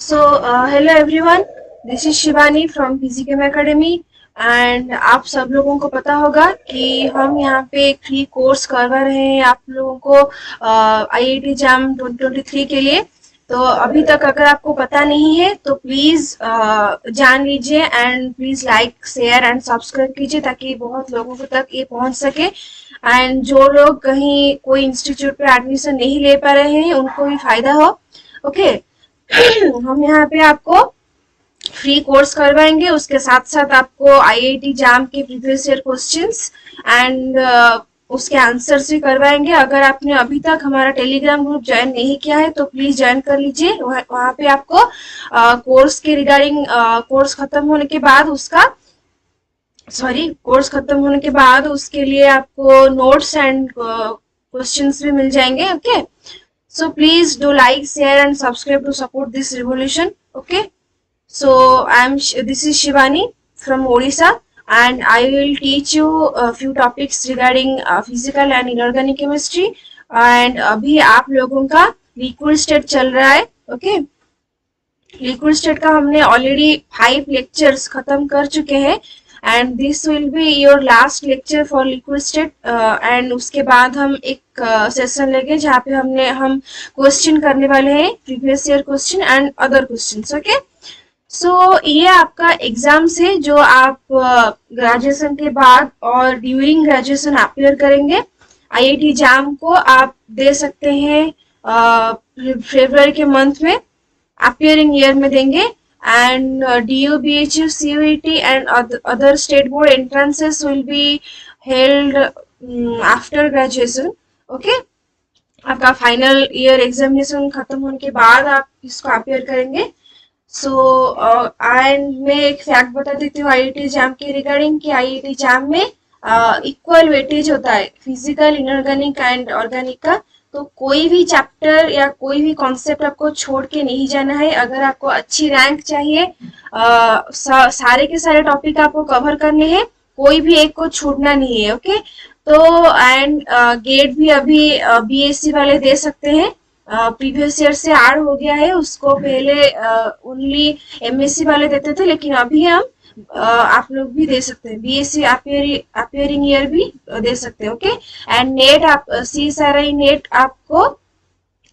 Hello everyone, this is Shivani from PCKM Academy and आप सब लोगों को पता होगा कि हम यहाँ पे एक फ्री कोर्स करवा रहे हैं आप लोगों को IIT जैम 2023 के लिए। तो अभी तक अगर आपको पता नहीं है तो प्लीज जान लीजिए and please like share and subscribe कीजिए ताकि बहुत लोगों को तक ये पहुंच सके। एंड जो लोग कहीं कोई इंस्टीट्यूट पे एडमिशन नहीं ले पा रहे हैं उनको भी फायदा हो। ओके हम यहाँ पे आपको फ्री कोर्स करवाएंगे, उसके साथ साथ आपको IIT जैम के प्रीवियस ईयर क्वेश्चंस एंड उसके आंसर्स भी करवाएंगे। अगर आपने अभी तक हमारा टेलीग्राम ग्रुप ज्वाइन नहीं किया है तो प्लीज ज्वाइन कर लीजिए। वहाँ पे आपको कोर्स के रिगार्डिंग कोर्स खत्म होने के बाद उसके लिए आपको नोट्स एंड क्वेश्चंस भी मिल जाएंगे। Okay, so please do like, share and subscribe to support this revolution. Okay, so this is Shivani from Odisha and I will teach you a few topics regarding physical and inorganic chemistry and अभी आप लोगों का liquid state चल रहा है। Okay, liquid state का हमने already 5 lectures खत्म कर चुके हैं and this will be your last lecture for liquid state. And उसके बाद हम एक सेशन लेंगे जहाँ पे हम क्वेश्चन करने वाले हैं, previous year question and other questions. Okay, so ये आपका एग्जाम्स है जो आप ग्रेजुएशन के बाद और ड्यूरिंग ग्रेजुएशन अपियर करेंगे। IIT जैम को आप दे सकते हैं फरवरी के मंथ में, अपियरिंग ईयर में देंगे and DU, BHU, CUET and other state board entrances will be held after graduation. Okay, आपका फाइनल ईयर एग्जामिनेशन खत्म होने के बाद आप इसको अपियर करेंगे। एंड मैं एक फैक्ट बता देती हूँ IIT जैम के रिगार्डिंग कि IIT जैम में इक्वल वेटेज होता है फिजिकल, इनऑर्गेनिक एंड ऑर्गेनिक का। तो कोई भी चैप्टर या कोई भी कॉन्सेप्ट आपको छोड़ के नहीं जाना है। अगर आपको अच्छी रैंक चाहिए, सारे के सारे टॉपिक आपको कवर करने हैं, कोई भी एक को छूटना नहीं है। ओके, तो एंड गेट भी अभी BSc वाले दे सकते हैं, प्रीवियस ईयर से ऐड हो गया है। उसको पहले ओनली MSc वाले देते थे लेकिन अभी हम आप लोग भी दे सकते हैं, BSc अपियरिंग ईयर भी दे सकते हैं। ओके, एंड नेट आप CSRI नेट आपको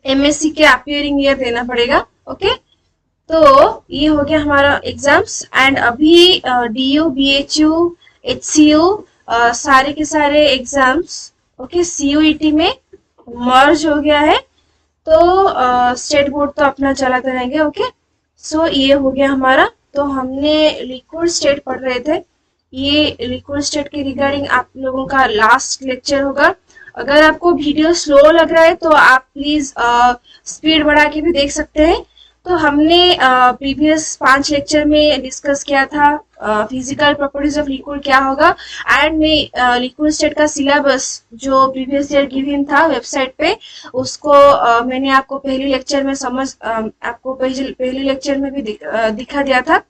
MSc के अपियरिंग ईयर देना पड़ेगा। ओके, तो ये हो गया हमारा एग्जाम्स एंड अभी DU, BHU, HCU सारे के सारे एग्जाम्स ओके CUET में मर्ज हो गया है। तो स्टेट बोर्ड तो अपना चलाते रहेंगे। ओके, सो ये हो गया हमारा। तो हमने लिक्विड स्टेट पढ़ रहे थे, ये लिक्विड स्टेट के रिगार्डिंग आप लोगों का लास्ट लेक्चर होगा। अगर आपको वीडियो स्लो लग रहा है तो आप प्लीज स्पीड बढ़ा के भी देख सकते हैं। तो हमने प्रीवियस 5 लेक्चर में डिस्कस किया था फिजिकल प्रॉपर्टीज ऑफ लिक्विड क्या होगा एंड में लिक्विड स्टेट का सिलेबस जो प्रीवियस ईयर गिवन था वेबसाइट पे, उसको मैंने आपको पहले लेक्चर में पहले लेक्चर में भी दिखा दिया था।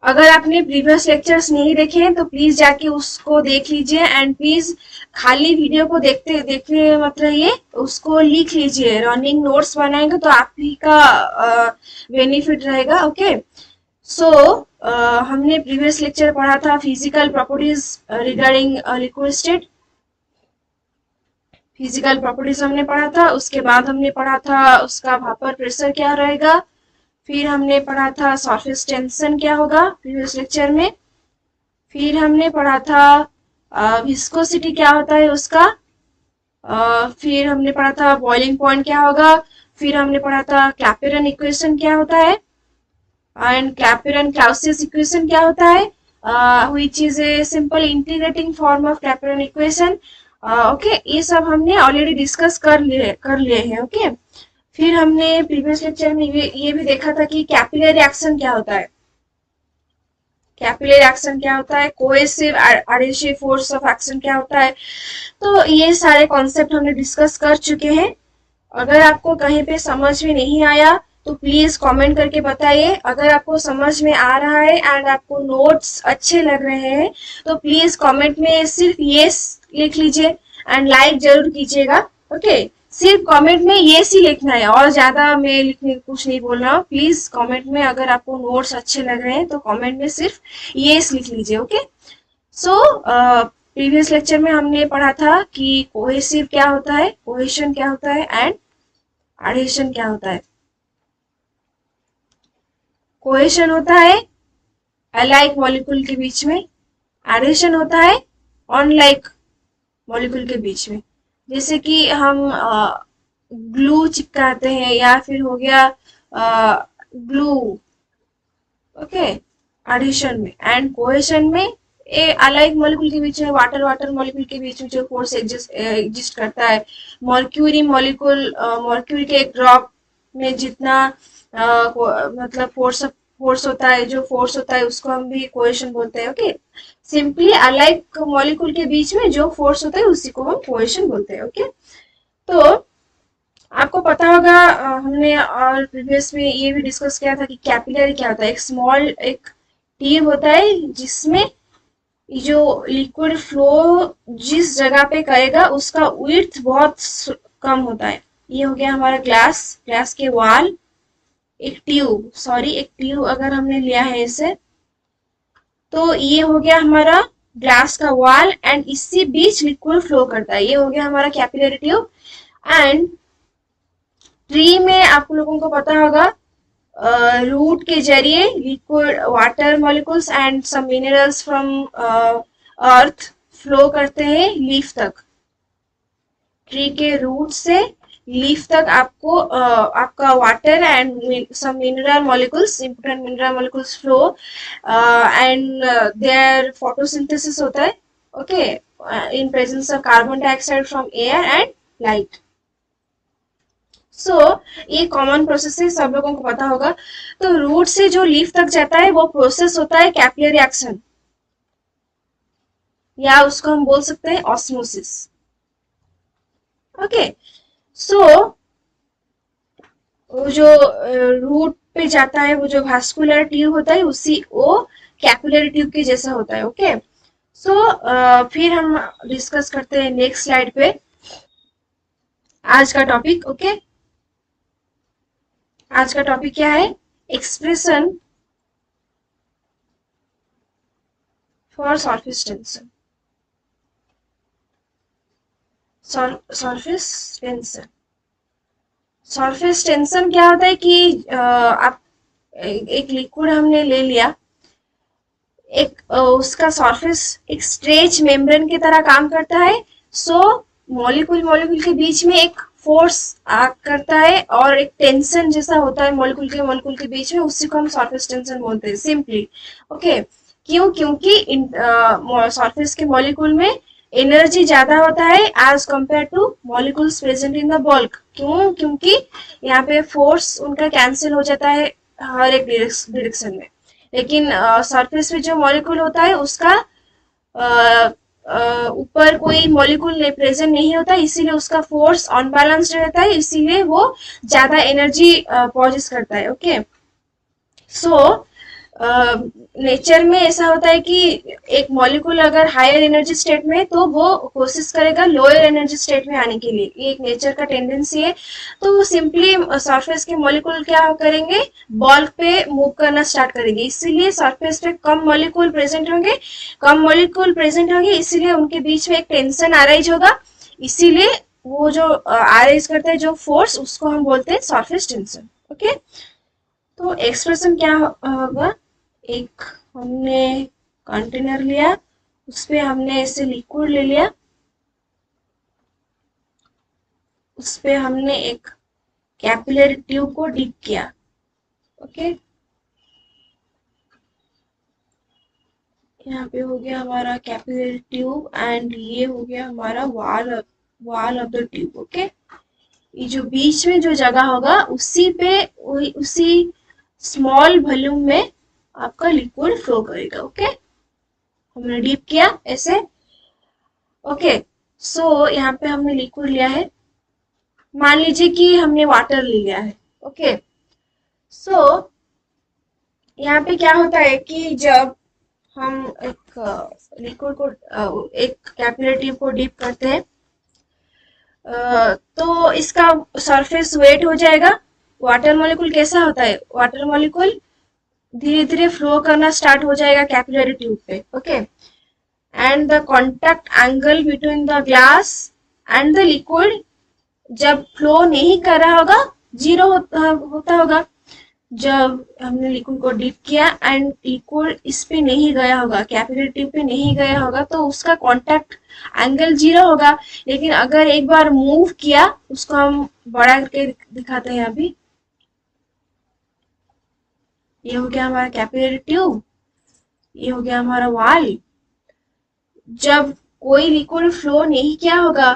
अगर आपने प्रीवियस लेक्चर्स नहीं देखे हैं तो प्लीज जाके उसको देख लीजिए एंड प्लीज खाली वीडियो को देखते मत रहिए, उसको लिख लीजिए। रनिंग नोट्स बनाएंगे तो आप ही का बेनिफिट रहेगा। ओके, सो हमने प्रीवियस लेक्चर पढ़ा था physical properties regarding liquid state, physical properties हमने पढ़ा था। उसके बाद हमने पढ़ा था उसका भापर प्रेशर क्या रहेगा, फिर हमने पढ़ा था सरफेस टेंशन क्या होगा प्रीवियस लेक्चर में, फिर हमने पढ़ा था विस्कोसिटी क्या होता है उसका, फिर हमने पढ़ा था बॉइलिंग पॉइंट क्या होगा, फिर हमने पढ़ा था क्लैपेरॉन इक्वेशन क्या होता है एंड क्लैपेरॉन-क्लाउसियस इक्वेशन क्या होता है, which is a simple integrating form of Clapeyron equation. Okay, ये सब हमने ऑलरेडी डिस्कस कर लिए हैं। ओके, फिर हमने प्रीवियस लेक्चर में ये भी देखा था कि कैपिलरी रिएक्शन क्या होता है, कैपिलरी रिएक्शन क्या होता है, कोहेसिव एडिशिव फोर्स ऑफ एक्शन क्या होता है। तो ये सारे कॉन्सेप्ट हमने डिस्कस कर चुके हैं। अगर आपको कहीं पे समझ में नहीं आया तो प्लीज कमेंट करके बताइए। अगर आपको समझ में आ रहा है एंड आपको नोट्स अच्छे लग रहे हैं तो प्लीज कमेंट में सिर्फ यस लिख लीजिए एंड लाइक जरूर कीजिएगा। ओके, सिर्फ कमेंट में ये सी लिखना है, और ज्यादा मैं लिखने कुछ नहीं बोल रहा हूँ। प्लीज कमेंट में अगर आपको नोट्स अच्छे लग रहे हैं तो कमेंट में सिर्फ ये लिख लीजिए। ओके, सो प्रीवियस लेक्चर में हमने पढ़ा था कि कोहेसिव क्या होता है, कोहेशन क्या होता है एंड एडहेशन क्या होता है। कोहेशन होता है अलाइक मॉलिक्यूल के बीच में, एडहेशन होता है अनलाइक मॉलिक्यूल के बीच में। जैसे कि हम ग्लू चिपकाते हैं, या फिर हो गया ग्लू, ओके, एडिशन में। एंड कोहेशन में अलाइक मॉलिक्यूल के बीच में, वाटर वाटर मॉलिक्यूल के बीच में जो फोर्स एग्जिस्ट करता है, मर्क्यूरी मॉलिक्यूल, मर्क्यूरी के एक ड्रॉप में जितना मतलब फोर्स होता है, जो फोर्स होता है उसको हम भी कोहेशन बोलते हैं। ओके, सिंपली अलाइक मॉलिक्यूल के बीच में जो फोर्स होता है उसी को हम कोहेशन बोलते हैं। ओके, तो आपको पता होगा, हमने और प्रीवियस में ये भी डिस्कस किया था कि कैपिलरी क्या होता है। एक स्मॉल एक ट्यूब होता है जिसमें जो लिक्विड फ्लो जिस जगह पे करेगा उसका विड्थ बहुत कम होता है। ये हो गया हमारा ग्लास, ग्लास के वॉल, एक ट्यूब अगर हमने लिया है इसे, तो ये हो गया हमारा ग्लास का वॉल एंड इसी बीच लिक्विड फ्लो करता है। ये हो गया हमारा कैपिलरी ट्यूब। एंड ट्री में आप लोगों को पता होगा, रूट के जरिए liquid water molecules and some minerals from earth flow करते हैं लीफ तक। ट्री के रूट से लीफ तक आपको आपका water and some mineral molecules, important mineral molecules flow and there photosynthesis होता है। Okay, in presence of carbon dioxide from air and light. So ये कॉमन प्रोसेस है, सब लोगों को पता होगा। तो रूट से जो लीफ तक जाता है वो प्रोसेस होता है कैपिलरी एक्शन, या उसको हम बोल सकते हैं ऑस्मोसिस। ओके, सो वो जो रूट पे जाता है, वो जो वास्कुलर ट्यूब होता है उसी वो कैपिलरी ट्यूब के जैसा होता है। ओके, सो फिर हम डिस्कस करते हैं नेक्स्ट स्लाइड पे आज का टॉपिक। ओके, आज का टॉपिक क्या है, expression for surface tension. Surface tension, surface tension क्या होता है कि आप एक लिक्विड हमने ले लिया, एक उसका सरफेस एक स्ट्रेच मेम्ब्रेन की तरह काम करता है। सो मॉलिक्यूल मॉलिक्यूल के बीच में एक फोर्स करता है और एक टेंशन जैसा होता है मॉलिक्यूल के बीच में, उसी को हम सरफेस टेंशन बोलते हैं सिंपली। ओके, क्यों? क्योंकि सरफेस के मॉलिक्यूल में एनर्जी ज्यादा होता है as compare to molecules present in the bulk. क्यों? क्योंकि यहाँ पे फोर्स उनका कैंसिल हो जाता है हर एक डायरेक्शन में। लेकिन सरफेस पे जो मॉलिक्यूल होता है उसका ऊपर कोई मॉलिक्यूल प्रेजेंट नहीं होता, इसीलिए उसका फोर्स अनबैलेंस्ड रहता है, इसीलिए वो ज्यादा एनर्जी प्रोड्यूस करता है। ओके, सो नेचर में ऐसा होता है कि एक मॉलिक्यूल अगर हायर एनर्जी स्टेट में, तो वो कोशिश करेगा लोअर एनर्जी स्टेट में आने के लिए। ये एक नेचर का टेंडेंसी है। तो सिंपली सरफेस के मॉलिक्यूल क्या करेंगे, बल्क पे मूव करना स्टार्ट करेंगे, इसीलिए सरफेस पे कम मॉलिक्यूल प्रेजेंट होंगे, इसीलिए उनके बीच में एक टेंशन अराइज होगा। इसीलिए वो जो अराइज करता है जो फोर्स, उसको हम बोलते हैं सरफेस टेंशन। ओके, तो एक्सप्रेशन क्या होगा, एक हमने कंटेनर लिया, उस पे हमने ऐसे लिक्विड ले लिया, उस पे हमने एक कैपिलरी ट्यूब को डिप किया। ओके, यहाँ पे हो गया हमारा कैपिलरी ट्यूब एंड ये हो गया हमारा wall of the tube. Okay, ये जो बीच में जो जगह होगा उसी पे उसी स्मॉल वॉल्यूम में आपका लिक्विड फ्लो करेगा। ओके, हमने डीप किया ऐसे। ओके, सो यहाँ पे हमने लिक्विड लिया है, मान लीजिए कि हमने वाटर ले लिया है। ओके, सो यहाँ पे क्या होता है कि जब हम एक लिक्विड को एक कैपिलरी ट्यूब को डीप करते हैं, तो इसका सरफेस वेट हो जाएगा। वाटर मॉलिक्यूल कैसा होता है, वाटर मॉलिक्यूल धीरे धीरे फ्लो करना स्टार्ट हो जाएगा कैपिलरी ट्यूब पे। Okay, and the contact angle between the glass and the liquid जब फ्लो नहीं कर रहा होगा जीरो होता होगा। जब हमने लिक्विड को डिप किया एंड लिक्विड इस पे नहीं गया होगा, कैपिलरी ट्यूब पे नहीं गया होगा, तो उसका कांटेक्ट एंगल जीरो होगा। लेकिन अगर एक बार मूव किया, उसको हम बड़ा करके दिखाते हैं अभी। ये हो गया हमारा कैपिलरी ट्यूब, ये हो गया हमारा वाल। जब कोई लिक्विड फ्लो नहीं किया होगा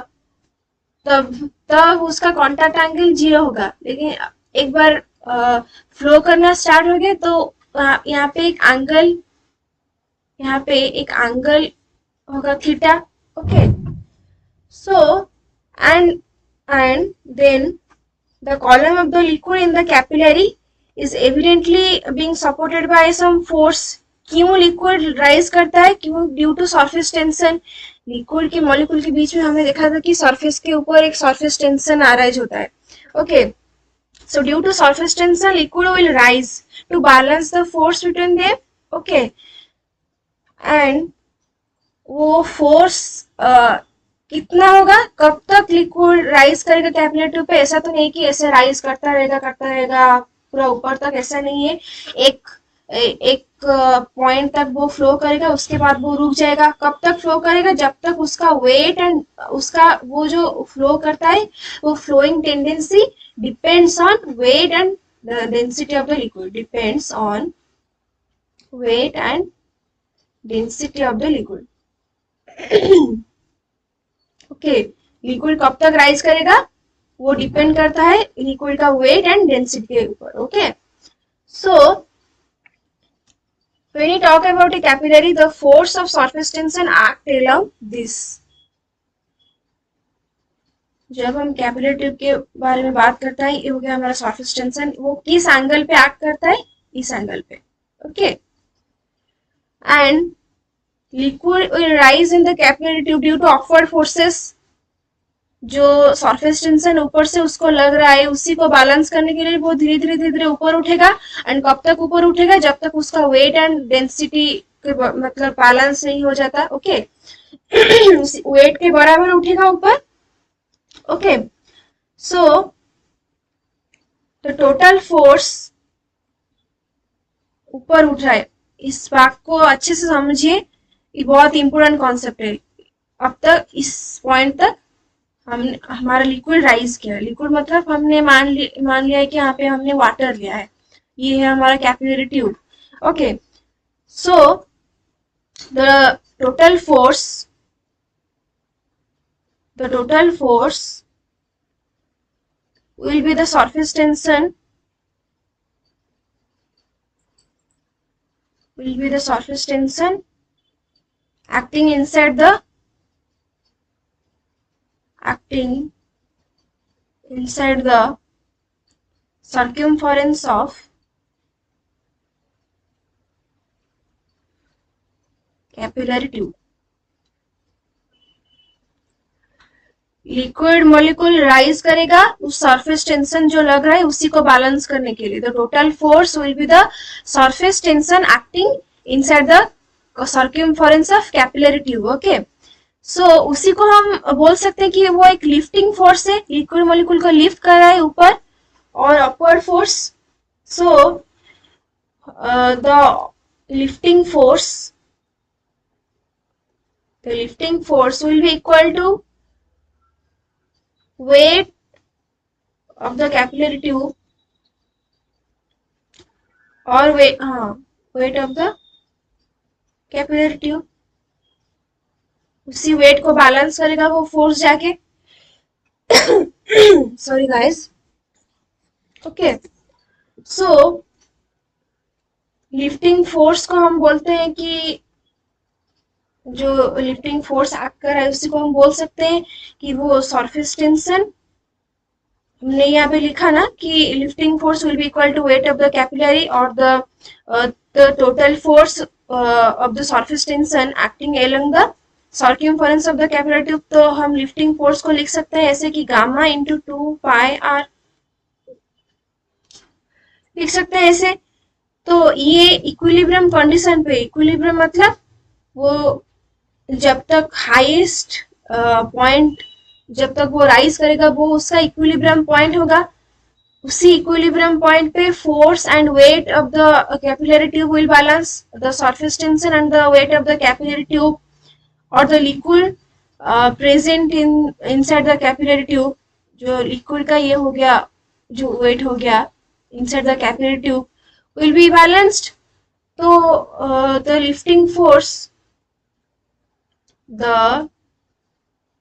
तब तब उसका कांटेक्ट एंगल जीरो होगा। लेकिन एक बार फ्लो करना स्टार्ट हो गया तो यहाँ पे एक एंगल, यहाँ पे एक एंगल होगा theta. Okay, so and then the column of the liquid in the capillary is evidently being supported by some force। क्यों लिक्विड राइज करता है, क्यों? Due to surface tension. Liquid के मॉलिक्यूल के बीच में हमने देखा था कि सरफेस के ऊपर एक सरफेस टेंशन अराइज होता है। Okay, so due to surface tension liquid will rise to balance the force between them। okay, and वो फोर्स कितना होगा, कब तक लिक्विड राइज करेगा कैपिलरी ट्यूब पे? ऐसा तो नहीं कि ऐसे राइज करता रहेगा पूरा ऊपर तक, ऐसा नहीं है। एक पॉइंट तक वो फ्लो करेगा, उसके बाद वो रुक जाएगा। कब तक फ्लो करेगा? जब तक उसका वेट एंड उसका वो जो फ्लो करता है वो flowing tendency depends on weight and the density of the liquid, depends on weight and density of the liquid। Okay, liquid कब तक राइज करेगा वो डिपेंड करता है लिक्विड का वेट एंड डेंसिटी के ऊपर। Okay, so when you talk about a capillary, the force of surface tension act along this। जब हम कैपिलरी ट्यूब के बारे में बात करता है, ये हो गया हमारा सरफेस टेंशन। वो किस एंगल पे एक्ट करता है? इस एंगल पे। Okay, and liquid will rise in the capillary tube due to upward forces. जो सरफेस टेंशन ऊपर से उसको लग रहा है, उसी को बैलेंस करने के लिए वो धीरे धीरे ऊपर उठेगा। एंड कब तक ऊपर उठेगा? जब तक उसका वेट एंड डेंसिटी मतलब बैलेंस नहीं हो जाता। ओके, वेट के बराबर उठेगा ऊपर। Okay, so the total force ऊपर उठ रहा है। इस बात को अच्छे से समझिए, ये बहुत इंपोर्टेंट कॉन्सेप्ट है। अब तक इस पॉइंट तक हमने हमारा लिक्विड राइज किया। लिक्विड मतलब हमने मान लिया है कि यहाँ पे हमने वाटर लिया है। ये है हमारा capillary tube. Okay, so the total force will be the surface tension, acting inside the circumference of capillary tube। Liquid molecule rise करेगा उस सरफेस टेंशन जो लग रहा है उसी को बैलेंस करने के लिए। The total force will be the surface tension acting inside the circumference of capillary tube. Okay, so उसी को हम बोल सकते हैं कि वो एक लिफ्टिंग फोर्स है, लिक्विड मॉलिक्यूल को लिफ्ट कर रहा है ऊपर। और upward force, so the lifting force will be equal to weight of the capillary tube or weight of the capillary tube। उसी वेट को बैलेंस करेगा वो फोर्स जाके। Sorry guys. ओके, सो लिफ्टिंग फोर्स को हम बोलते हैं कि जो लिफ्टिंग फोर्स एक्ट कर रहा है उसी को हम बोल सकते हैं कि वो सरफेस टेंशन। हमने यहाँ पे लिखा ना कि lifting force will be equal to weight of the capillary और the total force of the surface tension acting along the circumference of the capillary tube, तो हम लिफ्टिंग फोर्स को लिख सकते हैं ऐसे कि गामा इंटू 2πr लिख सकते हैं ऐसे। तो ये इक्विलिब्रियम कंडीशन पे, इक्विलिब्रियम मतलब वो जब तक हाईएस्ट पॉइंट जब तक वो राइज करेगा वो उसका इक्विलिब्रियम पॉइंट होगा, उसी इक्विलिब्रियम पॉइंट पे force and weight of the capillary tube will balance the surface tension and the weight of the capillary tube और the liquid present in inside the capillary tube. जो liquid का ये हो गया, जो वेट हो गया inside the capillary tube will be balanced। तो the lifting force, the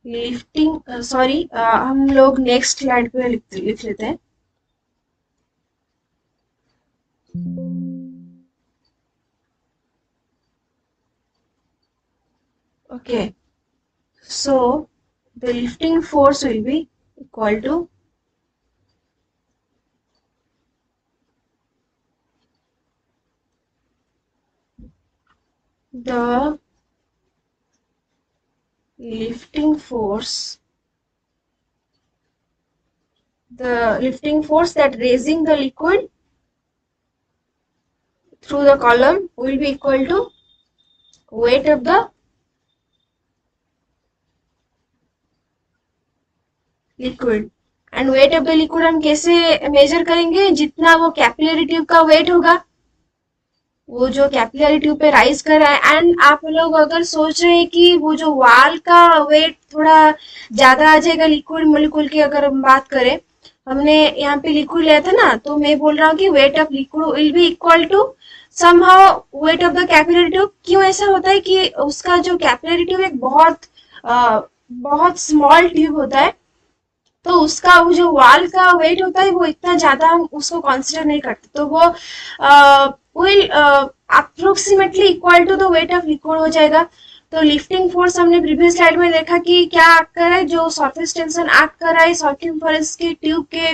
lifting sorry हम लोग नेक्स्ट स्लाइड पे लिख लेते हैं। okay, so the lifting force will be equal to the lifting force that raising the liquid through the column will be equal to weight of the liquid। And weight of the liquid हम कैसे major करेंगे, जितना वो capillary tube का wait होगा, वो जो capillary tube पे राइज कर रहा है। एंड आप लोग अगर सोच रहे हैं कि वो जो वाल का वेट थोड़ा ज्यादा आ जाएगा लिक्विड मोलिक्यूल की, अगर हम बात करें, हमने यहाँ पे लिक्विड लिया था ना, तो मैं बोल रहा हूँ कि weight of liquid will be equal to somehow weight of the capillary tube. क्यों ऐसा होता है कि उसका जो कैपिलरी ट्यूब एक बहुत स्मॉल ट्यूब होता है, तो उसका वो जो वाल का वेट होता है वो इतना ज्यादा हम उसको कंसिडर नहीं करते, तो वो will approximately equal to the weight of liquid हो जाएगा। तो लिफ्टिंग फोर्स हमने प्रीवियस स्लाइड में देखा कि क्या एक्ट कर रहा है, जो सरफेस टेंशन एक्ट कर रहा है सर्क्यूमफरेंस की ट्यूब के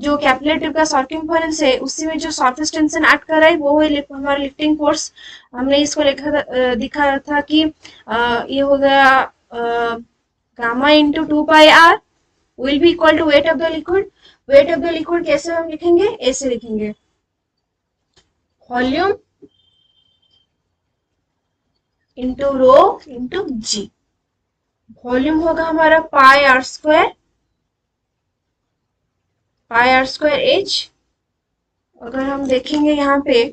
जो कैपिलरी ट्यूब का सर्क्यूमफरेंस है उसी में जो सरफेस टेंशन एक्ट कर रहा है वो है हमारा लिफ्टिंग फोर्स। हमने इसको दिखा था कि ये हो गया gamma into 2πr will be equal to weight of the liquid। weight of the liquid कैसे हम लिखेंगे, ऐसे लिखेंगे, volume into rho into g. Volume होगा हमारा पाई आर स्क्वायर एच। अगर हम देखेंगे यहाँ पे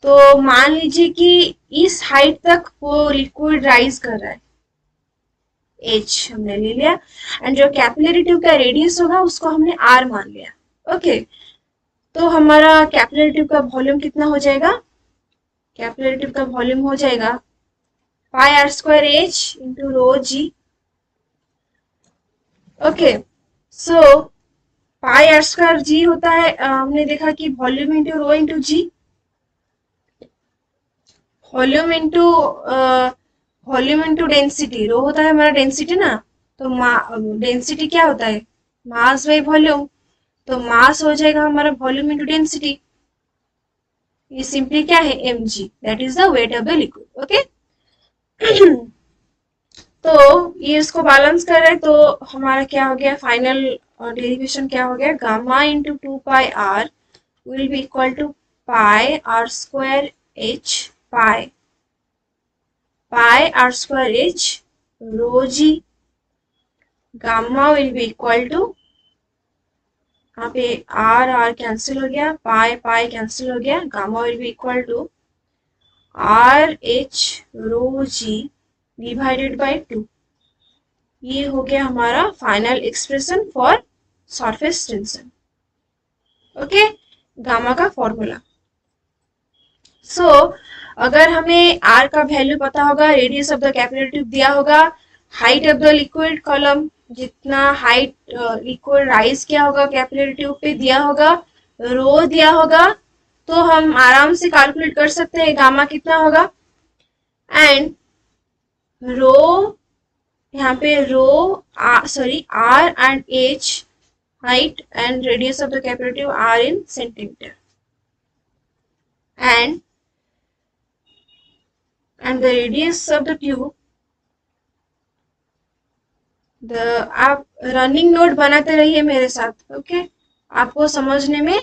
तो मान लीजिए कि इस हाइट तक वो लिक्विड राइज कर रहा है, एच हमने ले लिया, एंड जो कैपिलरी ट्यूब का रेडियस होगा उसको हमने आर मान लिया। ओके, तो हमारा कैपिलरी ट्यूब का वॉल्यूम कितना हो जाएगा, कैपिलरी ट्यूब का वॉल्यूम हो जाएगा pi r square h into rho g. Okay, so pi r square g होता है, हमने देखा कि volume into rho into g, volume into density, rho होता है हमारा डेंसिटी ना, तो डेंसिटी क्या होता है, मास बाई वॉल्यूम, तो मास हो जाएगा हमारा वॉल्यूम इंटू डेंसिटी। ये सिंपली क्या है, mg, that is the weight of the liquid. Okay, तो ये इसको बैलेंस कर रहे हैं, तो हमारा क्या हो गया, फाइनल डेरिवेशन क्या हो गया, gamma into 2πr will be equal to pi r square h pi r square h rho g. Gamma will be equal to, यहाँ पे आर कैंसिल हो गया, पाई कैंसिल हो गया, gamma will be equal to r h rho g divided by 2। ये हो गया हमारा final expression for surface tension. Okay, gamma का फॉर्मूला। सो अगर हमें आर का वैल्यू पता होगा, radius of the capillary tube दिया होगा, height of the liquid column, जितना हाइट लिक्विड राइज किया होगा कैपिलरी ट्यूब पे दिया होगा, रो दिया होगा, तो हम आराम से कैलकुलेट कर सकते हैं गामा कितना होगा। एंड रो, यहाँ पे rho r and h, height and radius of the capillary tube are in centimeter, and and the radius of the tube, आप रनिंग नोट बनाते रहिए मेरे साथ, ओके? आपको समझने में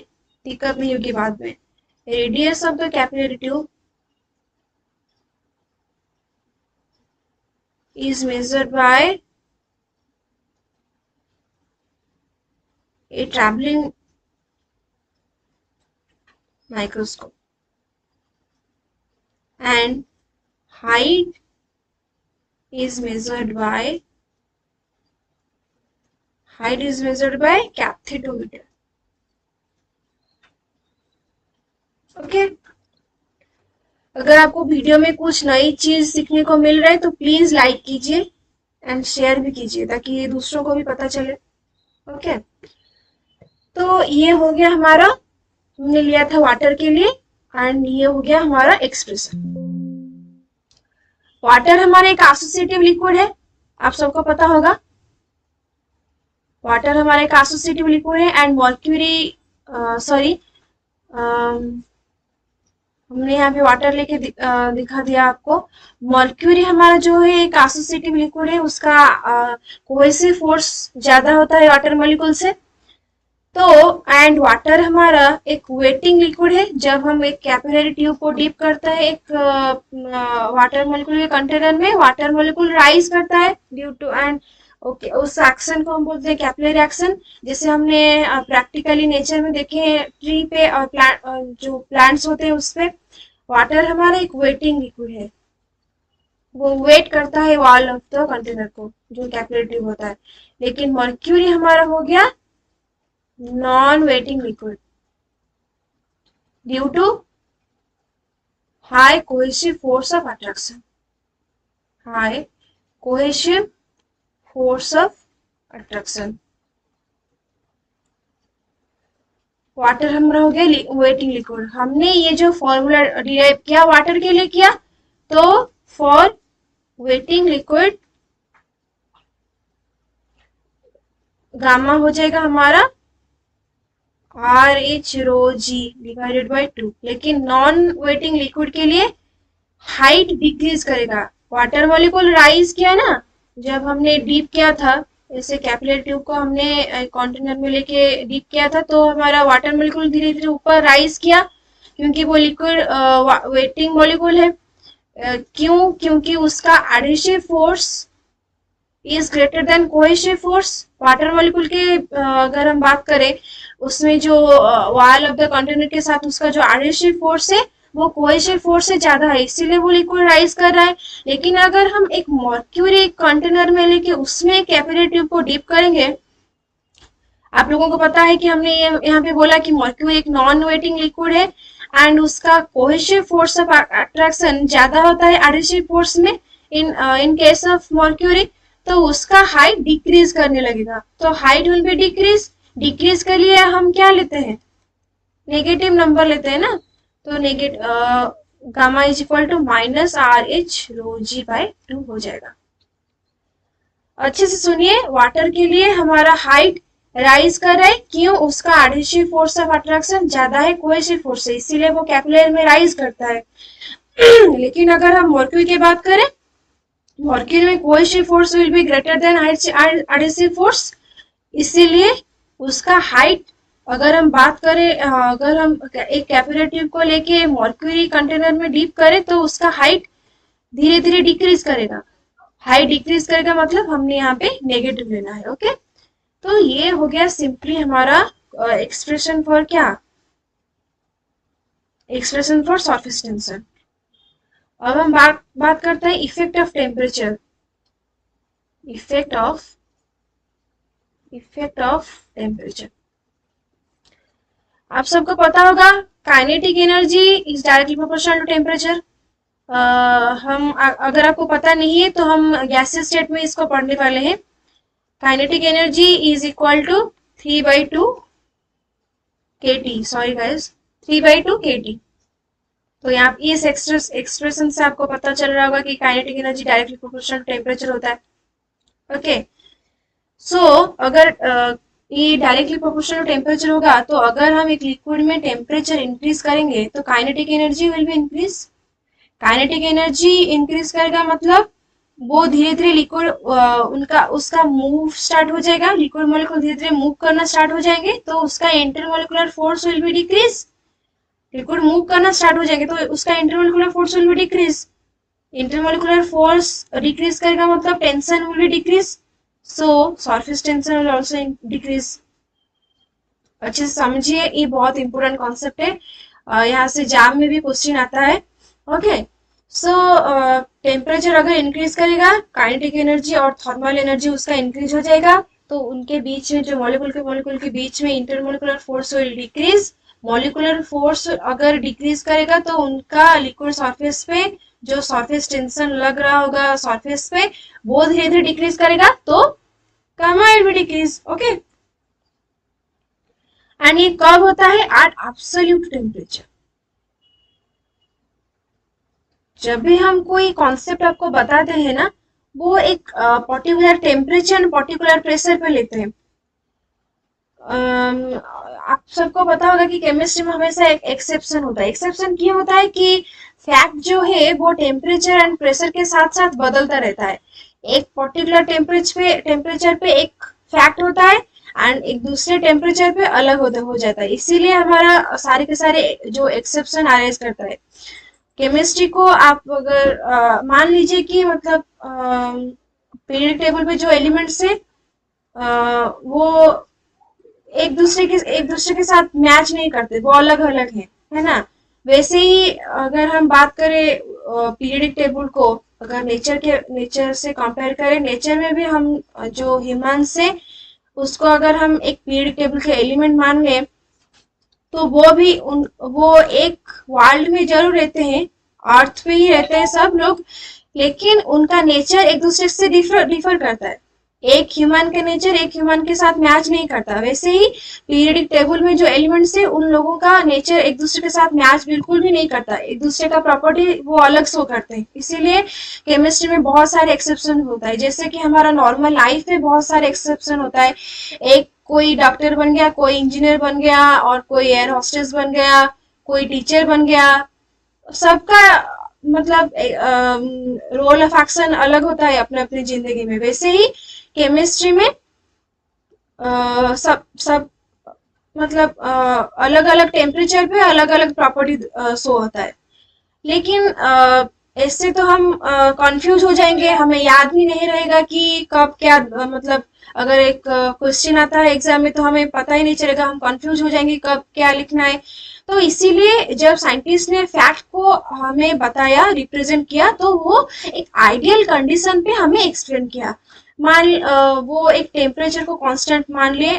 दिक्कत नहीं होगी बाद में। Radius of the capillary tube is measured by a traveling microscope, and height is measured by cathetometer. Okay? अगर आपको वीडियो में कुछ नई चीज सीखने को मिल रहा है तो प्लीज लाइक कीजिए एंड शेयर भी कीजिए ताकि दूसरों को भी पता चले। ओके, तो ये हो गया हमारा, हमने लिया था वाटर के लिए, एंड ये हो गया हमारा एक्सप्रेशन। वाटर हमारा एक एसोसिएटिव लिक्विड है, आप सबको पता होगा। वाटर हमारा एक एसोसिएटिव लिक्विड है एंड मर्क्यूरी, हमने यहाँ पे वाटर लेके दिखा दिया आपको। मर्क्यूरी हमारा जो है एक एसोसिएटिव लिक्विड है, उसका कोहेसिव फोर्स ज्यादा होता है वाटर मॉलिक्यूल से। तो एंड वाटर हमारा एक वेटिंग लिक्विड है। जब हम एक कैपिलरी ट्यूब को डीप करते हैं एक वाटर मॉलिक्यूल के कंटेनर में, वाटर मॉलिक्यूल राइज करता है ड्यू टू एंड ओके, उस एक्शन को हम बोलते हैं कैपिलरी एक्शन। जैसे हमने प्रैक्टिकली नेचर में देखे हैं, ट्री पे और जो प्लांट्स होते हैं उस पे वाटर हमारा एक वेटिंग लिक्विड है, वो वेट करता है वॉल ऑफ द कंटेनर को, जो कैपिलरी ट्यूब होता है। लेकिन मर्क्यूरी हमारा हो गया non wetting liquid due to high cohesive force of attraction, high cohesive force of attraction. Water हमारा हो गया वेटिंग लिक्विड। हमने ये जो फॉर्मूला डिराइव किया वाटर के लिए किया, तो फॉर वेटिंग लिक्विड गामा हो जाएगा हमारा RH rho G divided by 2। लेकिन नॉन वेटिंग लिक्विड के लिए हाइट डिक्रीज करेगा। वाटर मॉलिक्यूल राइज किया ना, जब हमने डीप किया था, जैसे कैपिलरी ट्यूब को हमने कंटेनर में लेके डीप किया था, तो हमारा वाटर मॉलिक्यूल धीरे धीरे ऊपर राइज किया, क्योंकि वो लिक्विड वेटिंग मॉलिक्यूल है। क्यों? क्योंकि उसका adhesive force is greater than cohesive force. Water molecule के अगर हम बात करें, उसमें जो वॉल ऑफ द कंटेनर के साथ उसका जो एडहेसिव फोर्स है वो कोहेसिव फोर्स से ज्यादा है, इसीलिए वो लिक्विड राइज कर रहा है। लेकिन अगर हम एक मर्क्यूरी कंटेनर में लेके उसमें कैपिलरी ट्यूब को डीप करेंगे, आप लोगों को पता है कि हमने यहाँ पे बोला कि मर्क्यूरी एक नॉन वेटिंग लिक्विड है एंड उसका कोहेसिव फोर्स ऑफ अट्रैक्शन ज्यादा होता है एडहेसिव फोर्स में इन केस ऑफ मर्क्यूरी, तो उसका हाइट डिक्रीज करने लगेगा। तो हाइट विल बी डिक्रीज के लिए हम क्या लेते हैं? नेगेटिव नंबर लेते हैं ना, तो gamma is equal to minus RH rho G by 2 हो जाएगा। अच्छे से सुनिए, वाटर के लिए हमारा हाइट राइज कर रहा है, क्यों? उसका एडहेसिव फोर्स ऑफ अट्रैक्शन ज्यादा है कोहेसिव फोर्स से, इसीलिए वो कैपिलरी में राइज करता है। लेकिन अगर हम मर्क्यूरी की बात करें, मर्क्यूरी में cohesive force will be greater than adhesive force, इसीलिए उसका हाइट, अगर हम बात करें, अगर हम एक कैपिलरी ट्यूब को लेके मर्क्यूरी कंटेनर में डीप करें तो उसका हाइट धीरे धीरे डिक्रीज करेगा। हाइट डिक्रीज करेगा मतलब हमने यहाँ पे नेगेटिव लेना है। ओके, तो ये हो गया सिंपली हमारा एक्सप्रेशन फॉर क्या? Expression for surface tension. अब हम बात करते हैं effect of temperature. Effect of temperature, आप सबको पता होगा kinetic energy is directly proportional to temperature. हम अगर आपको पता नहीं है तो हम गैसियस स्टेट में इसको पढ़ने वाले हैं। Kinetic energy is equal to 3/2 kT, sorry guys, 3/2 kT। तो यहाँ इस एक्सप्रेशन से आपको पता चल रहा होगा कि kinetic energy directly proportional to temperature होता है। ओके, सो अगर ये डायरेक्टली प्रोपोर्शनल टेम्परेचर होगा, तो अगर हम एक लिक्विड में टेम्परेचर इंक्रीज करेंगे तो kinetic energy will be increase. Kinetic energy increase करेगा मतलब वो धीरे धीरे लिक्विड उनका उसका मूव स्टार्ट हो जाएगा, लिक्विड मॉलिक्यूल धीरे धीरे मूव करना स्टार्ट हो जाएंगे तो उसका intermolecular force will be decrease. Liquid move करना स्टार्ट हो जाएंगे तो उसका intermolecular force will be decrease. Intermolecular force decrease करेगा मतलब tension will be decrease, so surface tension will also decrease. अच्छे से समझिए, ये बहुत इंपॉर्टेंट कॉन्सेप्ट है, यहाँ से एग्जाम में भी क्वेश्चन आता है। ओके, सो टेम्परेचर अगर इंक्रीज करेगा काइनेटिक एनर्जी और थर्मल एनर्जी उसका इंक्रीज हो जाएगा तो उनके बीच में जो मॉलिक्यूल के बीच में intermolecular force will decrease. Molecular force अगर डिक्रीज करेगा तो उनका लिक्विड सरफेस पे जो सरफेस टेंशन लग रहा होगा सरफेस पे वो धीरे धीरे डिक्रीज करेगा तो gamma will be decrease. Okay, and ये कब होता है? At absolute temperature. जब भी हम कोई कॉन्सेप्ट आपको बताते हैं ना, वो एक पर्टिकुलर टेम्परेचर पर्टिकुलर प्रेशर पे लेते हैं। आप सबको पता होगा कि केमिस्ट्री में हमेशा एक एक्सेप्शन होता है। एक्सेप्शन क्यों होता है कि फैक्ट जो है वो टेम्परेचर एंड प्रेशर के साथ साथ बदलता रहता है। एक पर्टिकुलर टेम्परेचर पे एक फैक्ट होता है एंड एक दूसरे टेम्परेचर पे अलग हो जाता है, इसीलिए हमारा सारे के सारे जो एक्सेप्शन अरेज करता है। केमिस्ट्री को आप अगर मान लीजिए कि मतलब पीरियडिक टेबल पे जो एलिमेंट्स है वो एक दूसरे के साथ मैच नहीं करते, वो अलग अलग है ना। वैसे ही अगर हम बात करें पीरियडिक टेबल को, अगर नेचर से कंपेयर करें, नेचर में भी हम जो ह्यूमन से उसको अगर हम एक पीरियडिक टेबल के एलिमेंट मान लें तो वो एक वर्ल्ड में जरूर रहते हैं, अर्थ पे ही रहते हैं सब लोग, लेकिन उनका नेचर एक दूसरे से डिफर करता है। एक ह्यूमन का नेचर एक ह्यूमन के साथ मैच नहीं करता। वैसे ही पीरियडिक टेबल में जो एलिमेंट्स है उन लोगों का नेचर एक दूसरे के साथ मैच बिल्कुल भी नहीं करता, एक दूसरे का प्रॉपर्टी वो अलग शो करते हैं। इसीलिए केमिस्ट्री में बहुत सारे एक्सेप्शन होता है, जैसे कि हमारा नॉर्मल लाइफ में बहुत सारे एक्सेप्शन होता है। एक कोई डॉक्टर बन गया, कोई इंजीनियर बन गया, और कोई एयर होस्टेस बन गया, कोई टीचर बन गया, सबका मतलब रोल ऑफ एक्शन अलग होता है अपने अपनी जिंदगी में। वैसे ही केमिस्ट्री में सब मतलब अलग अलग टेम्परेचर पे अलग अलग प्रॉपर्टी शो होता है। लेकिन इससे तो हम कंफ्यूज हो जाएंगे, हमें याद भी नहीं रहेगा कि कब क्या मतलब अगर एक क्वेश्चन आता है एग्जाम में तो हमें पता ही नहीं चलेगा, हम कंफ्यूज हो जाएंगे कब क्या लिखना है। तो इसीलिए जब साइंटिस्ट ने फैक्ट को हमें बताया, रिप्रेजेंट किया, तो वो एक आइडियल कंडीशन पे हमें एक्सप्लेन किया। वो एक टेम्परेचर को कांस्टेंट मान ले,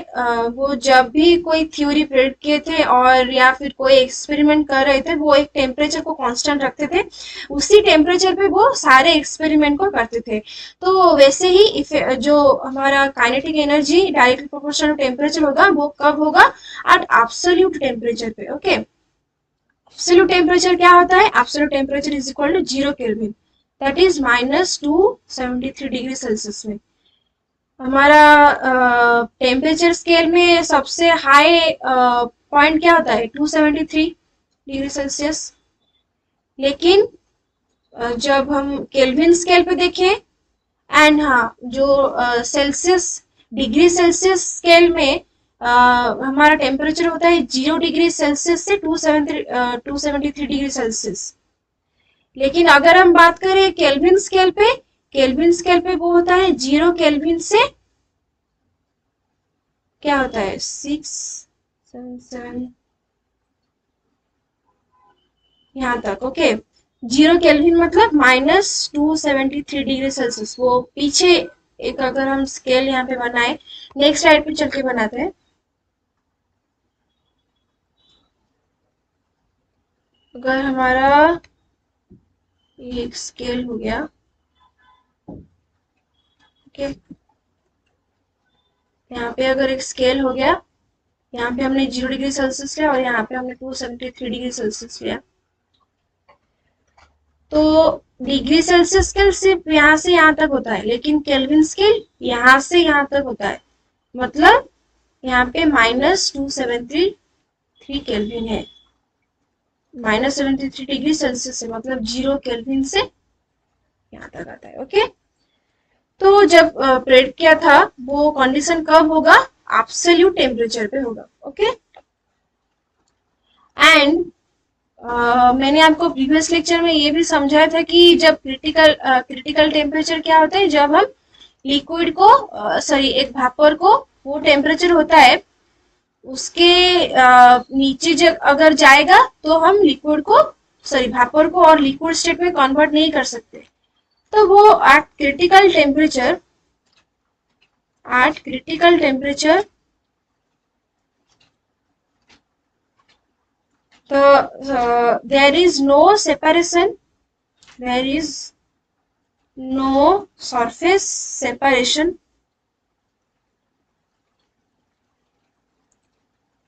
वो जब भी कोई थ्योरी प्रेडिक्ट किए थे और या फिर कोई एक्सपेरिमेंट कर रहे थे वो एक टेम्परेचर को कांस्टेंट रखते थे, उसी टेम्परेचर पे वो सारे एक्सपेरिमेंट को करते थे। तो वैसे ही जो हमारा kinetic energy directly proportional temperature होगा वो कब होगा? एट एब्सोल्यूट टेम्परेचर पे। ओके, एब्सोल्यूट टेम्परेचर क्या होता है? Absolute temperature is equal to 0 kelvin, that is -273 degree Celsius में। हमारा टेम्परेचर स्केल में सबसे हाई पॉइंट क्या होता है? 273 डिग्री सेल्सियस। लेकिन जब हम केल्विन स्केल पे देखें, एंड हाँ जो सेल्सियस डिग्री सेल्सियस स्केल में हमारा टेम्परेचर होता है 0 डिग्री सेल्सियस से 273 डिग्री सेल्सियस। लेकिन अगर हम बात करें केल्विन स्केल पे वो होता है 0 केल्विन से क्या होता है 677 यहाँ तक। ओके, 0 केल्विन मतलब -273 डिग्री सेल्सियस। वो पीछे एक अगर हम स्केल यहाँ पे बनाए, नेक्स्ट स्लाइड पे चल के बनाते हैं। अगर हमारा एक स्केल हो गया, ओके, यहाँ पे अगर एक स्केल हो गया, यहाँ पे हमने 0 डिग्री सेल्सियस लिया और यहाँ पे हमने 273 डिग्री सेल्सियस लिया, तो डिग्री सेल्सियस स्केल सिर्फ यहाँ से यहाँ तक होता है, लेकिन केल्विन स्केल यहाँ से यहाँ तक होता है। मतलब यहाँ पे -273 केल्विन है। -73 डिग्री सेल्सियस से, मतलब 0 केल्विन से यहाँ तक आता है। ओके, तो जब प्रेडिक्ट किया था वो कंडीशन कब होगा, एब्सोल्यूट टेम्परेचर पे होगा। ओके, एंड मैंने आपको प्रीवियस लेक्चर में ये भी समझाया था कि जब क्रिटिकल टेम्परेचर क्या होता है, जब हम लिक्विड को एक वेपर को, वो टेम्परेचर होता है उसके नीचे जब अगर जाएगा तो हम लिक्विड को वेपर को और लिक्विड स्टेट में कन्वर्ट नहीं कर सकते। तो वो eight critical temperature there is no separation, there is no surface separation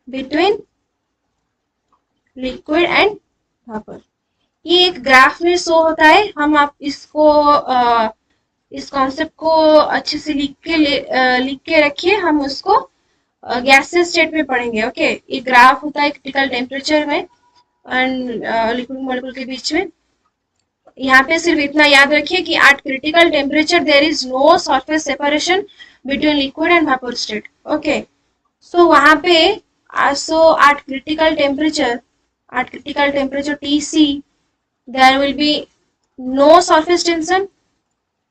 between liquid and vapor। ये एक ग्राफ में शो होता है, हम आप इसको इस कॉन्सेप्ट को अच्छे से लिख के रखिए, हम उसको गैसियस स्टेट में पढ़ेंगे। ओके, ये ग्राफ होता है क्रिटिकल टेम्परेचर में एंड लिक्विड मॉलिक्यूल के बीच में। यहाँ पे सिर्फ इतना याद रखिए कि at critical temperature there is no surface separation between liquid and vapour state. Okay, so वहां पे at critical temperature TC there will be no surface tension.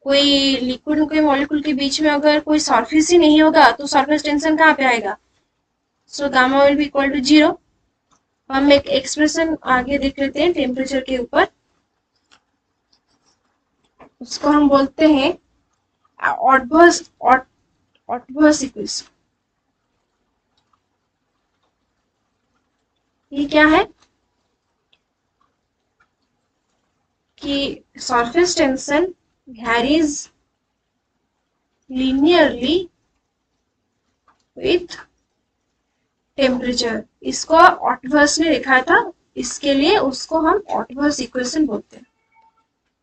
कोई लिक्विड कोई मॉलिक्यूल के बीच में अगर कोई सरफेस ही नहीं होगा तो सरफेस टेंशन कहाँ पे आएगा, so gamma will be equal to 0। हम एक एक्सप्रेशन आगे देख लेते हैं टेम्परेचर के ऊपर, उसको हम बोलते हैं ऑटवर्स इक्वेशन। ये क्या है कि surface tension varies linearly with temperature. इसको ऑटवर्स ने लिखा था, इसके लिए उसको हम ऑटवर्स इक्वेशन बोलते हैं।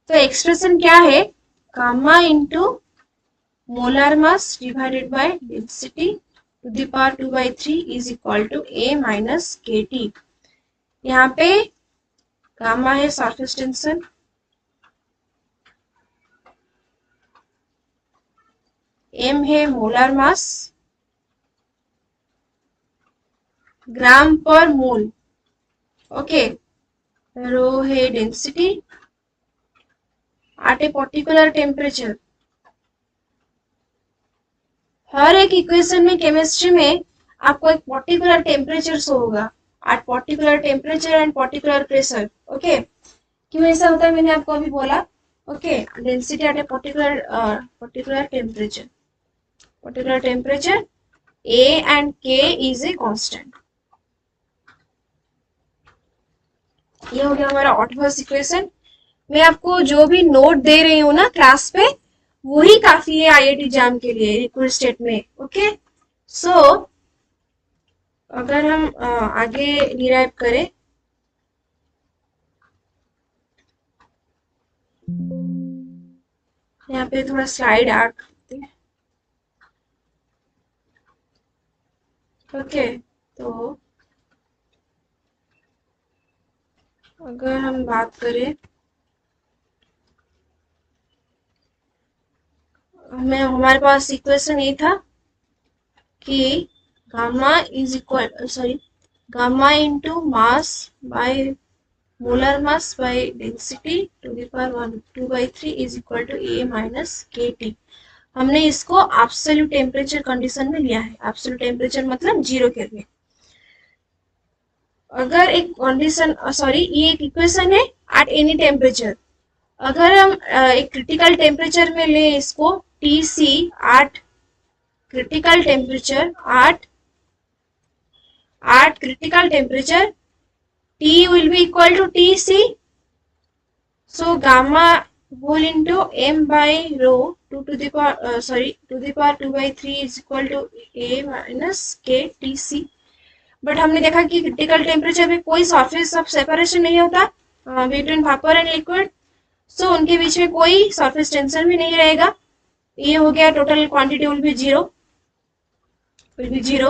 तो एक्सप्रेशन क्या है, gamma into molar mass divided by density to the power 2/3 is equal to A minus KT। यहाँ पे गामा है सरफेस टेंशन, M है molar mass, gram per mole. Okay, rho है density at a particular temperature. हर एक equation में chemistry में आपको एक पर्टिकुलर टेम्परेचर शो होगा, at particular temperature and particular pressure. Okay, क्यों ऐसा होता है मैंने आपको अभी बोला। Okay, density at a particular temperature A and K is a constant। ये हो गया हमारा ऑटवर्स इक्वेशन। मैं आपको जो भी नोट दे रही हूँ ना क्लास पे, वही काफी है IIT एग्जाम के लिए लिक्विड स्टेट में। ओके, सो अगर हम आगे डिराइव करें, यहाँ पे थोड़ा स्लाइड ऐड करते हैं। ओके, तो अगर हम बात करें, हमारे पास इक्वेशन ये था कि gamma into mass by molar mass by density to the power 2/3 is equal to A minus KT। हमने इसको एब्सोल्यूट टेम्परेचर कंडीशन में लिया है। एब्सोल्यूट टेम्परेचर मतलब 0 केल्विन। अगर एक कंडीशन ये एक इक्वेशन है एट एनी टेम्परेचर। अगर हम एक क्रिटिकल टेम्परेचर में ले इसको, TC at critical temperature at critical temperature T will be equal to TC, so gamma whole into M by rho 2 to the power 2/3 is equal to A minus K TC। But हमने देखा कि critical temperature में कोई surface of separation नहीं होता between vapour and liquid, सो उनके बीच में कोई सरफेस टेंशन भी नहीं रहेगा। ये हो गया, total quantity will be 0,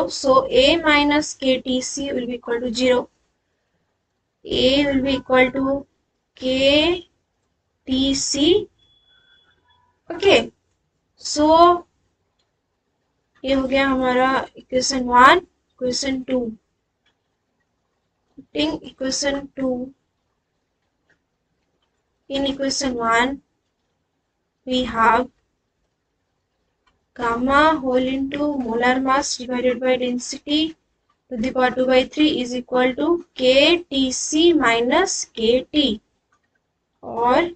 so A minus KTC will be equal to 0। A will be equal to K T C. Okay, so ये हो गया हमारा equation 1. Equation 2, putting equation 2 in equation 1, we have gamma whole into molar mass divided by density to the power 2 by 3 is equal to KTC minus KT, और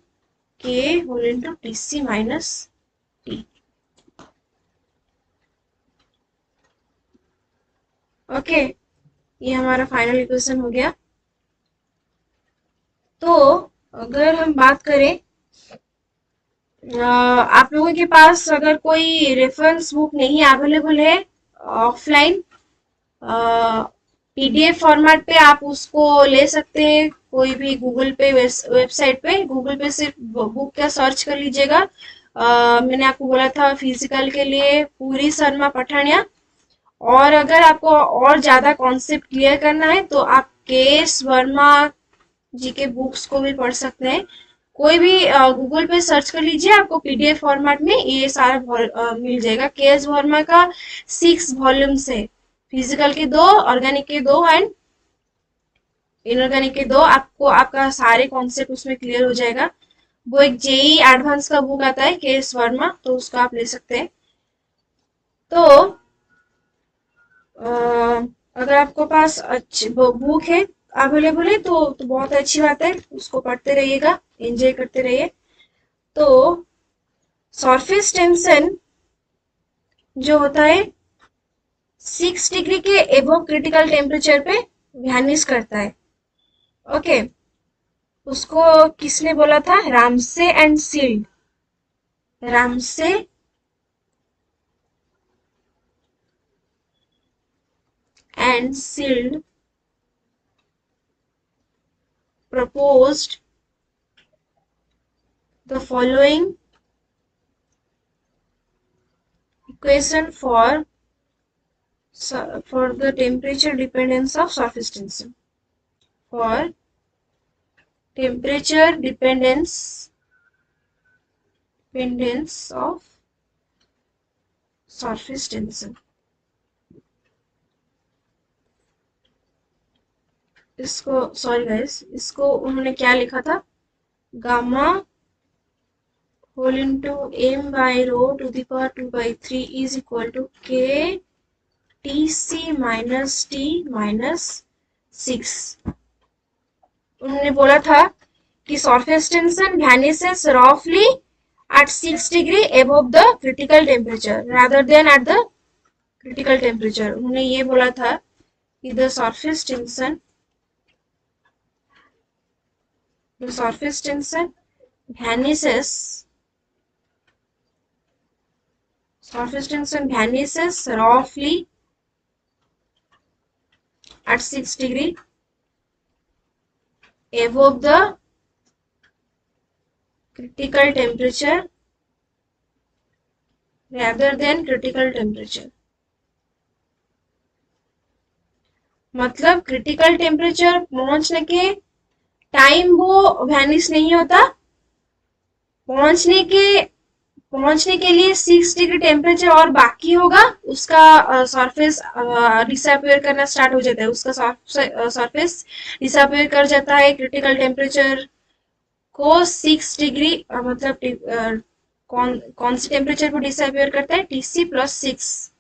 K whole into TC minus T. Okay, ये हमारा final equation हो गया. तो अगर हम बात करें, आप लोगों के पास अगर कोई रेफरेंस बुक नहीं अवेलेबल है ऑफलाइन, पीडीएफ फॉर्मेट पे आप उसको ले सकते हैं. कोई भी गूगल पे वेबसाइट पे, गूगल पे सिर्फ बुक का सर्च कर लीजिएगा. मैंने आपको बोला था फिजिकल के लिए पूरी शर्मा पठानिया. और अगर आपको और ज्यादा कॉन्सेप्ट क्लियर करना है तो आप केएस वर्मा जी के बुक्स को भी पढ़ सकते हैं. कोई भी गूगल पे सर्च कर लीजिए, आपको पीडीएफ फॉर्मेट में ये सारा मिल जाएगा. केएस वर्मा का 6 वॉल्यूम्स है. फिजिकल के 2, ऑर्गेनिक के 2 एंड इनऑर्गेनिक के 2. आपको आपका सारे कॉन्सेप्ट उसमें क्लियर हो जाएगा. वो एक जेई एडवांस का बुक आता है केएस वर्मा, तो उसको आप ले सकते हैं. तो अगर आपको पास अच्छी बुक है अवेलेबल है तो बहुत अच्छी बात है. उसको पढ़ते रहिएगा, एंजॉय करते रहिए. तो सरफेस टेंशन जो होता है 6 डिग्री के एबव क्रिटिकल टेम्परेचर पे वैनिश करता है. ओके, उसको किसने बोला था? Ramsay and Shields. Ramsay and Sild proposed the following equation for the temperature dependence of surface tension. For temperature dependence of surface tension. इसको सॉरी गाइस, इसको उन्होंने क्या लिखा था? Gamma whole into M by rho to the power 2 by 3 is equal to K T C minus T minus 6. उन्होंने बोला था कि सरफेस टेंशन वैनिशेस रफली at 6 degree above the critical temperature rather than at the critical temperature. उन्होंने ये बोला था कि the surface tension vanishes roughly at 6 degree above the critical temperature rather than critical temperature. मतलब क्रिटिकल टेम्परेचर पहुंचने के time वो वैनिश नहीं होता, पहुंचने के लिए 6 डिग्री टेम्परेचर और बाकी होगा, उसका सरफेस डिसअपियर करना स्टार्ट हो जाता है. उसका सरफेस डिसअपियर कर जाता है. क्रिटिकल टेम्परेचर को 6 डिग्री मतलब कौन सी टेम्परेचर पर डिसअपियर करता है? TC + 6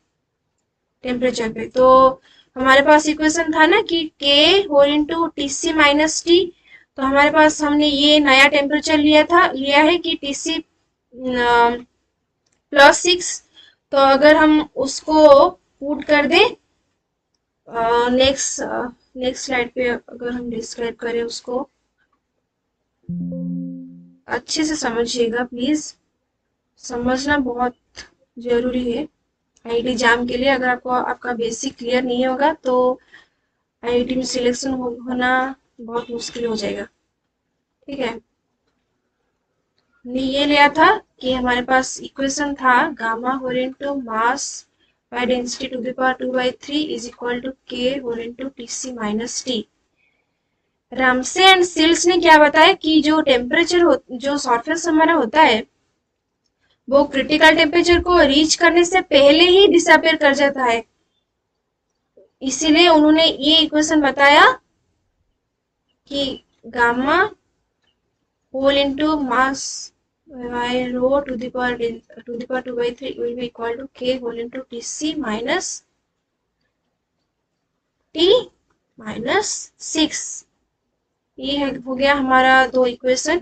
टेम्परेचर पे. तो हमारे पास इक्वेशन था ना कि K whole into TC minus T. तो हमारे पास हमने ये नया टेम्परेचर लिया है कि TC + 6. तो अगर हम उसको पुट कर दे नेक्स्ट स्लाइड पे, अगर हम डिस्क्राइब करें उसको, अच्छे से समझिएगा प्लीज. समझना बहुत जरूरी है आईआईटी जैम के लिए. अगर आपका बेसिक क्लियर नहीं होगा तो आईआईटी में सिलेक्शन होना बहुत मुश्किल हो जाएगा. ठीक है, ये लिया था कि हमारे पास इक्वेशन था gamma whole into mass by density to the power 2 by 3 is equal to K whole into TC minus T. Ramsay and Shields ने क्या बताया कि जो टेम्परेचर जो सरफेस हमारा होता है वो क्रिटिकल टेम्परेचर को रीच करने से पहले ही डिसअपियर कर जाता है। इसीलिए उन्होंने ये इक्वेशन बताया कि gamma whole into mass by rho to the power 2/3 will be equal to k whole into Tc minus T minus 6। ये हो गया हमारा दो equation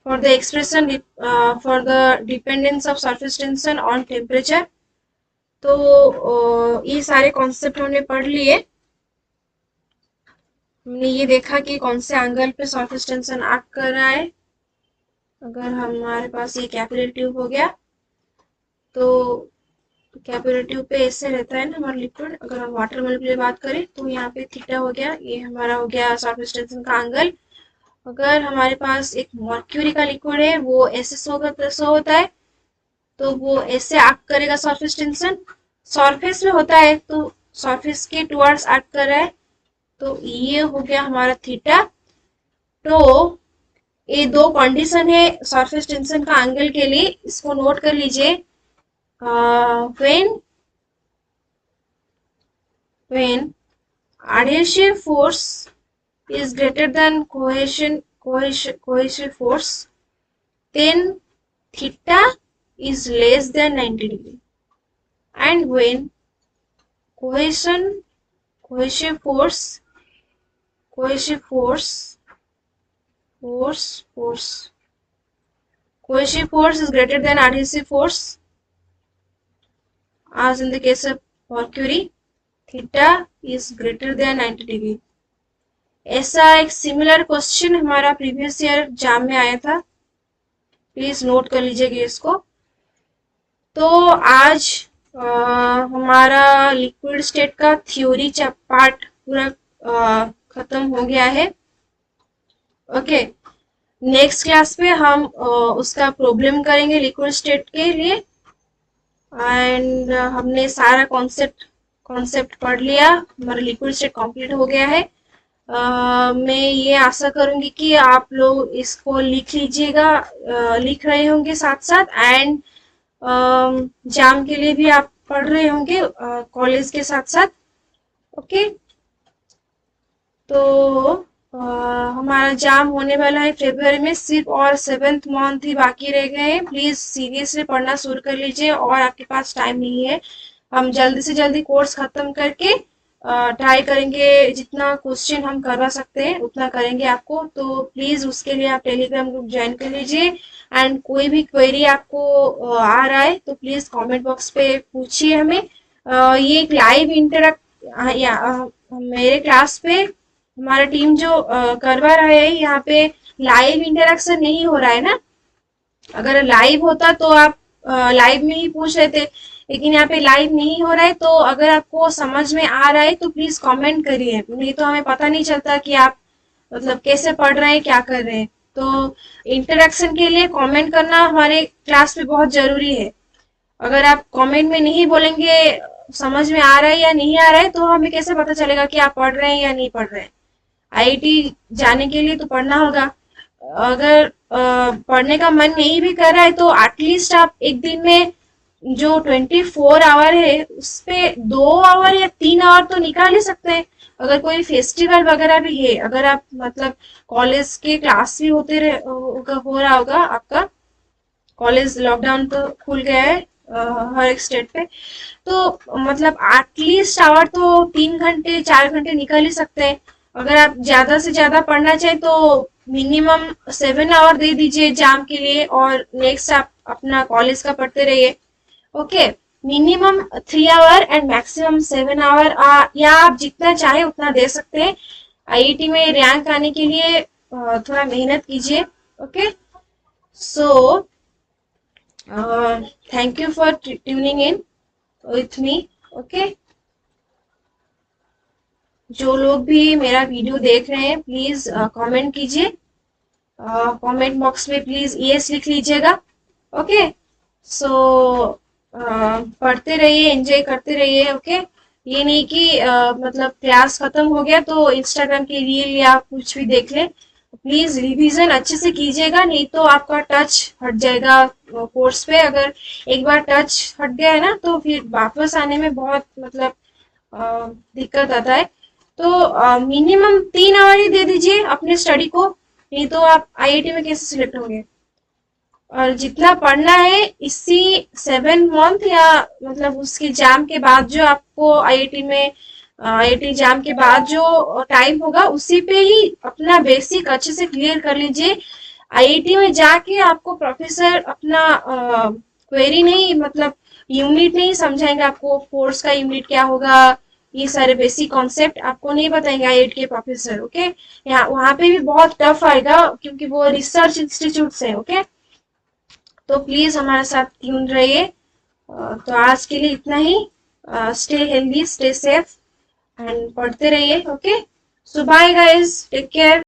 for the expression for the dependence of surface tension on temperature। तो ये सारे concept हमने पढ़ लिए। हमने ये देखा कि कौन से एंगल पे सरफेस टेंशन एक्ट कर रहा है। अगर हमारे पास ये कैपिलरी ट्यूब हो गया तो कैपिलरी ट्यूब पे ऐसे रहता है ना हमारा लिक्विड। अगर हम वाटर मोल के लिए बात करें तो यहाँ पे थीटा हो गया, ये हमारा हो गया सरफेस टेंशन का एंगल। अगर हमारे पास एक मर्क्यूरी का लिक्विड है वो ऐसे शो होता है तो वो ऐसे एक्ट करेगा सरफेस टेंशन। सरफेस में होता है तो सरफेस के टुवर्ड्स एक्ट कर रहा है, तो ये हो गया हमारा थीटा। तो ये दो कंडीशन है सरफेस टेंशन का एंगल के लिए, इसको नोट कर लीजिए। when adhesive force is greater than cohesive force, then theta is less than 90 degree, and when cohesive force is greater than adhesive force, as in the case of mercury, theta is greater than 90 degree। ऐसा एक similar question हमारा previous year exam में आया था, please note कर लीजिएगा इसको। तो आज हमारा लिक्विड स्टेट का थ्योरी पार्ट पूरा खत्म हो गया है। ओके, नेक्स्ट क्लास में हम उसका प्रॉब्लम करेंगे लिक्विड स्टेट के लिए। एंड हमने सारा कॉन्सेप्ट पढ़ लिया, हमारा लिक्विड स्टेट कंप्लीट हो गया है। मैं ये आशा करूंगी कि आप लोग इसको लिख लीजिएगा, लिख रहे होंगे साथ साथ, एंड एग्जाम के लिए भी आप पढ़ रहे होंगे कॉलेज के साथ साथ। ओके, तो हमारा एग्जाम होने वाला है फरवरी में, सिर्फ और 7th मंथ ही बाकी रह गए हैं। प्लीज सीरियसली पढ़ना शुरू कर लीजिए, और आपके पास टाइम नहीं है। हम जल्दी से जल्दी कोर्स खत्म करके ट्राई करेंगे, जितना क्वेश्चन हम करवा सकते हैं उतना करेंगे आपको। तो प्लीज उसके लिए आप टेलीग्राम ग्रुप ज्वाइन कर लीजिए, एंड कोई भी क्वेरी आपको आ रहा है तो प्लीज कमेंट बॉक्स पे पूछिए हमें। ये एक लाइव मेरे क्लास पे हमारा टीम जो करवा रहा है, यहाँ पे लाइव इंटरेक्शन नहीं हो रहा है ना। अगर लाइव होता तो आप लाइव में ही पूछ रहे थे, लेकिन यहाँ पे लाइव नहीं हो रहा है। तो अगर आपको समझ में आ रहा है तो प्लीज कमेंट करिए, नहीं तो हमें पता नहीं चलता कि आप मतलब कैसे पढ़ रहे हैं, क्या कर रहे हैं। तो इंटरेक्शन के लिए कमेंट करना हमारे क्लास में बहुत जरूरी है। अगर आप कमेंट में नहीं बोलेंगे समझ में आ रहा है या नहीं आ रहा है, तो हमें कैसे पता चलेगा कि आप पढ़ रहे हैं या नहीं पढ़ रहे हैं। आईआईटी जाने के लिए तो पढ़ना होगा। अगर पढ़ने का मन नहीं भी कर रहा है तो एटलीस्ट आप एक दिन में जो 24 आवर है उस पे 2 आवर या 3 आवर तो निकाल ही सकते हैं। अगर कोई फेस्टिवल वगैरह भी है, अगर आप मतलब कॉलेज के क्लास भी हो रहा होगा, आपका कॉलेज लॉकडाउन तो खुल गया है हर एक स्टेट पे, तो मतलब एटलीस्ट आवर तो 3 घंटे 4 घंटे निकाल ही सकते हैं। अगर आप ज्यादा से ज्यादा पढ़ना चाहें तो मिनिमम 7 आवर दे दीजिए एग्जाम के लिए, और नेक्स्ट आप अपना कॉलेज का पढ़ते रहिए। Okay, minimum 3 hour and maximum 7 hour, या आप जितना चाहे उतना दे सकते हैं। आईआईटी में रैंक आने के लिए थोड़ा मेहनत कीजिए। Okay, so thank you for tuning in with me. Okay, जो लोग भी मेरा वीडियो देख रहे हैं प्लीज कमेंट कीजिए, कमेंट बॉक्स में प्लीज यस लिख लीजिएगा। ओके, सो पढ़ते रहिए, एंजॉय करते रहिए। ओके, ये नहीं कि मतलब क्लास खत्म हो गया तो इंस्टाग्राम की रील या कुछ भी देख ले। प्लीज रिवीजन अच्छे से कीजिएगा, नहीं तो आपका टच हट जाएगा कोर्स पे। अगर एक बार टच हट गया है ना तो फिर वापस आने में बहुत मतलब दिक्कत आता है। तो मिनिमम 3 आवर ही दे दीजिए अपने स्टडी को, नहीं तो आप आईआईटी में कैसे सिलेक्ट होंगे। और जितना पढ़ना है इसी 7 मंथ या मतलब उसके एग्जाम के बाद जो आपको आईआईटी में आईआईटी एग्जाम के बाद जो टाइम होगा उसी पे ही अपना बेसिक अच्छे से क्लियर कर लीजिए। आईआईटी में जाके आपको प्रोफेसर अपना क्वेरी नहीं मतलब यूनिट नहीं समझाएंगे आपको, फोर्स का यूनिट क्या होगा, ये सारे बेसिक कॉन्सेप्ट आपको नहीं बताएंगे आईआईटी के प्रोफेसर। ओके, यहाँ वहाँ पे भी बहुत टफ आएगा क्योंकि वो रिसर्च इंस्टीट्यूट है। ओके, तो प्लीज हमारे साथ ट्यून रहिए। तो आज के लिए इतना ही। Stay healthy, stay safe and पढ़ते रहिए। Okay, so bye guys, take care.